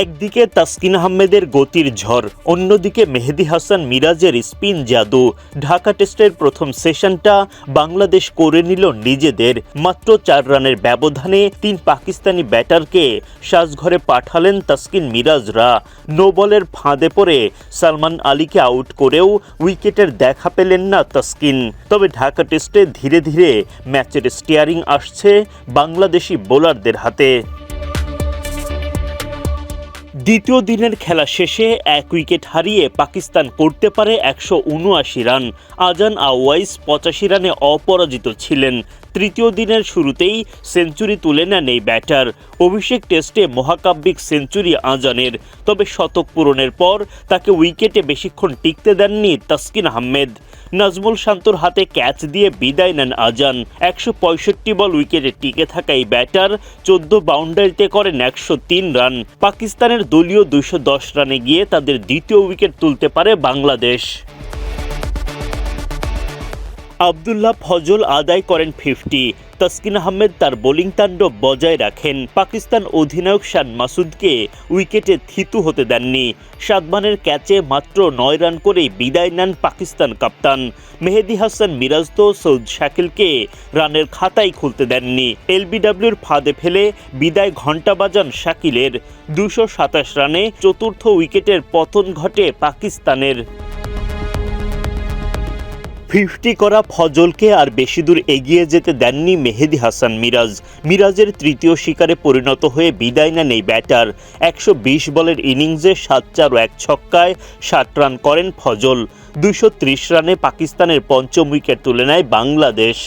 একদিকে তাসকিন আহমেদের গতির ঝড়, অন্যদিকে মেহেদী হাসান মিরাজের স্পিন জাদু। ঢাকা টেস্টের প্রথম সেশনটা বাংলাদেশ করে নিল নিজেদের। মাত্র 4 রানের ব্যবধানে 3 পাকিস্তানি ব্যাটারকে সাজঘরে পাঠালেন তাসকিন মিরাজরা। নো বলের ফাঁদে পড়ে সালমান আলীকে আউট করেও উইকেটের দেখা পেলেন না তাসকিন। তবে ঢাকা টেস্টে ধীরে ধীরে ম্যাচের স্টিয়ারিং আসছে বাংলাদেশি বোলারদের হাতে। দ্বিতীয় দিনের খেলা শেষে 1 উইকেট হারিয়ে পাকিস্তান করতে পারে 179 রান। আজান আওয়াইস 85 রানে অপরাজিত ছিলেন। তৃতীয় দিনের শুরুতেই সেঞ্চুরি তুলে নেন এই ব্যাটার। অভিষেক টেস্টে মহাকাব্যিক সেঞ্চুরি আজানের, তবে শতক পূরণের পর তাকে উইকেটে বেশিক্ষণ টিকতে দেননি তাসকিন আহমেদ। নাজমুল শান্তর হাতে ক্যাচ দিয়ে বিদায় নেন আজান। 165 বল উইকেটে টিকে থাকা এই ব্যাটার 14 বাউন্ডারিতে করেন 103 রান। পাকিস্তানের দলীয় 210 রানে গিয়ে তাদের দ্বিতীয় উইকেট তুলতে পারে বাংলাদেশ। আবদুল্লাহ ফজল আদায় করেন 50। তাসকিন আহমেদ তার বোলিং তাণ্ডব বজায় রাখেন। পাকিস্তান অধিনায়ক শান মাসুদকে উইকেটে থিতু হতে দেননি। সাদমানের ক্যাচে মাত্র 9 রান করেই বিদায় নেন পাকিস্তান কাপ্তান। মেহেদী হাসান মিরাজ তো সৌদ শাকিলকে রানের খাতাই খুলতে দেননি। এলবিডব্লিউর ফাঁদে ফেলে বিদায় ঘণ্টা বাজান শাকিলের। 227 রানে চতুর্থ উইকেটের পতন ঘটে পাকিস্তানের। 50 করা ফজলকে আর বেশি দূর এগিয়ে যেতে দেননি মেহেদী হাসান মিরাজ। মিরাজের তৃতীয় শিকারে পরিণত হয়ে বিদায় নেন এই ব্যাটার। 120 বলের ইনিংসে 7-4 ও 1 ছক্কায় 60 রান করেন ফজল। 230 রানে পাকিস্তানের পঞ্চম উইকেট তুলে নেয় বাংলাদেশ।